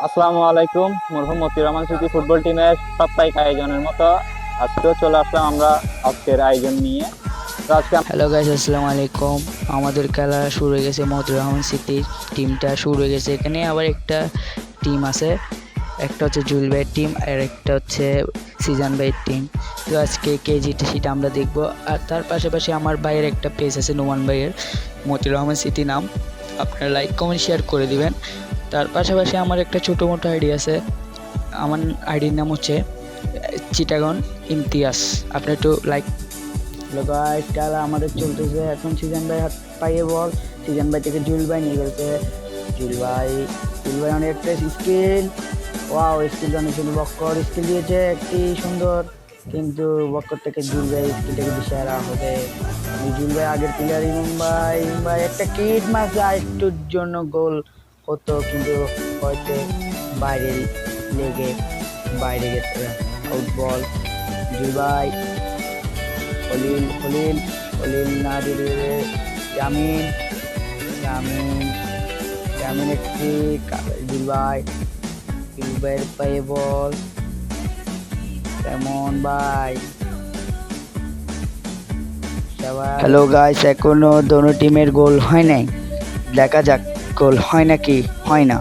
আসসালামু আলাইকুম। মরহুম মতিউর রহমান স্মৃতি ফুটবল টিমের সাপ্তাহিক আয়োজনের মতো আজকেও চলে আসলাম আমরা আজকের আয়োজন নিয়ে। তো আজকে হ্যালো গাইস, আসসালামু আলাইকুম। আমাদের খেলা শুরু হয়ে গেছে। মতিউর রহমান স্মৃতির টিমটা শুরু হয়ে গেছে। এখানে আবার একটা টিম আছে, একটা হচ্ছে জুয়েল ভাইয়ের টিম আর একটা হচ্ছে সিজান ভাইয়ের টিম। তো আজকে কে জিতে সেটা আমরা দেখবো। আর তার পাশাপাশি আমার ভাইয়ের একটা পেজ আছে, নোমান ভাইয়ের, মতিউর রহমান স্মৃতি নাম। আপনারা লাইক কমেন্ট শেয়ার করে দিবেন। তার পাশাপাশি আমার একটা ছোটো মোটো আইডি আছে, আমার আইডির নাম হচ্ছে চিটাগন ইমতিয়াজ। আপনি একটু লাইক। হ্যালো গাইস, খেলা আমাদের চলতেছে। এখন সিজন ভাই হাত পাইয়ে বল, সিজন ভাই থেকে জুয়েল ভাই নিয়ে গেছে। জুয়েল ভাই অনেক একটা স্কিল, ওয়াও স্কিল অনেক সুন্দর। বক্কর স্কিল দিয়েছে একটি সুন্দর, কিন্তু বক্কর থেকে জুয়েল ভাই স্কিলটাকে দিশেহারা হবে। জুয়েল ভাই আগের প্লেয়ার। মুম্বাই একটা কিট মাছ একটুর জন্য গোল হতো, কিন্তু হয়তো বাইরে লেগে বাইরে গেছে। আউট বল। জুয়েল ভাই, খলিল না দিলে জামিন একটি জুলবাইয়ের পায়ে বল। কেমন ভাই? হ্যালো গাইস, এখনো দোনো টিমের গোল হয় নাই। দেখা যাক গোল হয় নাকি হয় না।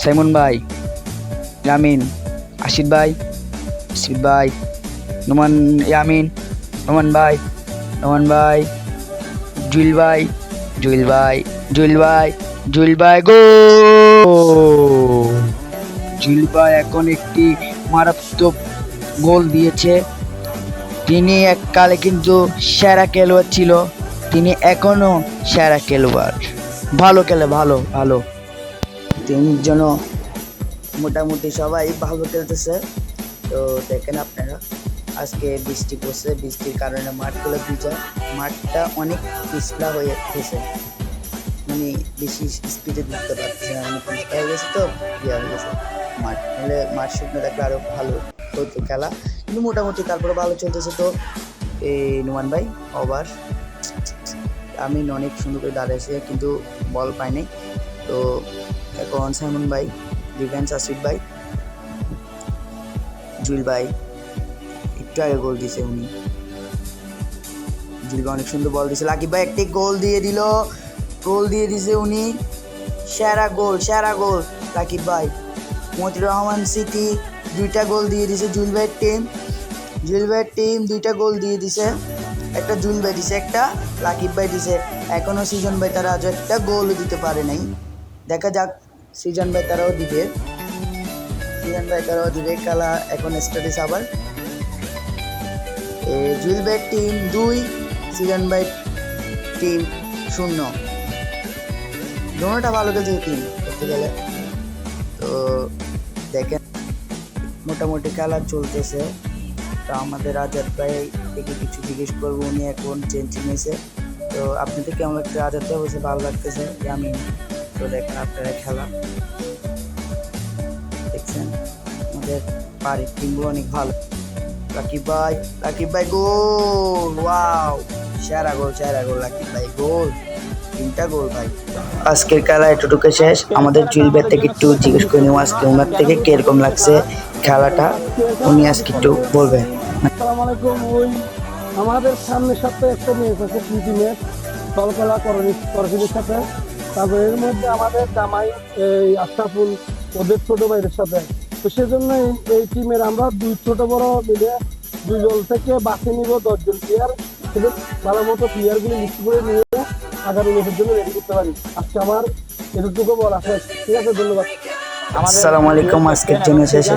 সাইমন ভাই, ইয়ামিন, আশিদ ভাই, নোমান, ইয়ামিন, নোমান ভাই, জুয়েল ভাই গো! জুয়েল ভাই এখন একটি মারাত্মক গোল দিয়েছে। তিনি এককালে কিন্তু সেরা খেলোয়াড় ছিল, তিনি এখনো সেরা খেলোয়াড়। ভালো খেলে, ভালো তিনজন মোটামুটি সবাই ভালো খেলতেছে। তো দেখেন আপনারা, আজকে বৃষ্টি পড়ছে, বৃষ্টির কারণে মাঠগুলো ভিজা, মাঠটা অনেক পিছলা হয়ে গেছে, মানে বেশি স্পিডে ঘুরতে পারতেছে না, মানে পিছলা হয়ে গেছে। তো ইয়ে হয়ে গেছে মাঠ, হলে মাঠ শুকনো থাকলে আরও ভালো হতো খেলা, কিন্তু মোটামুটি তারপরে ভালো চলতেছে। তো এই নোমান ভাই ওভার, আমি অনেক সুন্দর করে দাঁড়িয়েছে, কিন্তু বল পাই নাই। তো এখন সাইমন ভাই ডিফেন্স, আশিফ ভাই, জুয়েল ভাই একটু আগে গোল দিয়েছে উনি। জুয়েল ভাই অনেক সুন্দর বল দিয়েছে, লাকিব ভাই একটি গোল দিয়ে দিয়েছে উনি। সেরা গোল লাকিব ভাই। মতিউর রহমান স্মৃতি দুইটা গোল দিয়ে দিয়েছে। জুয়েল ভাইয়ের টিম দুইটা গোল দিয়ে দিছে, একটা জুয়েল ভাই দিছে, একটা লাকিব ভাই দিছে। এখনো সিজন ভাই তারা আজও একটা গোলও দিতে পারে নাই। দেখা যাক সিজন ভাই তারাও দিবে, খেলা এখন স্টার্ট আবার। জুয়েল ভাইয়ের টিম 2, সিজন ভাই টিম 0। দোনোটা ভালো খেলছে টিম করতে গেলে। তো দেখেন মোটামুটি খেলা চলতেছে। তো আমাদের আজাদ ভাই থেকে কিছু জিজ্ঞেস করবো, উনি এখন চেঞ্জ নিয়েছে। তো আপনি তো কেমন লাগছে আজাদ ভাই? বসে ভালো লাগতেছে আমি। তো দেখেন আপনারা খেলা দেখছেন, আমাদের বাড়ির টিমগুলো অনেক ভালো। লাকিব ভাই গোল, ওয়াও সেরা গোল লাকিব ভাই গোল, 3টা গোল ভাই। আজকের খেলা এতটুকু শেষ। আমাদের জুয়েল ভাই থেকে একটু জিজ্ঞেস করে নিব আজকে ওনার থেকে কিরকম লাগছে খেলাটা, উনি আজকে একটু বলবেন। আসসালামু আলাইকুম। আমাদের সামনের সপ্তাহে একটা ম্যাচ আছে, প্রীতি ম্যাচ, দল খেলা করণীর সাথে। তারপরে এর মধ্যে আমাদের জামাই আশরাফুল ওদের ছোট ভাইদের সাথে। তো সেজন্য এই টিমের আমরা ছোট বড় মিলে 2 দল থেকে বাছে নিব 10 জন প্লেয়ার। সেটা ভালো মতো প্লেয়ারগুলি লিস্ট করে নিয়ে আগামী ম্যাচের জন্য রেডি করতে পারি। আজকে আমার এতটুকু বলা শেষ। ঠিক আছে, ধন্যবাদ। আসসালামু আলাইকুম, আজকের জন্য শেষ।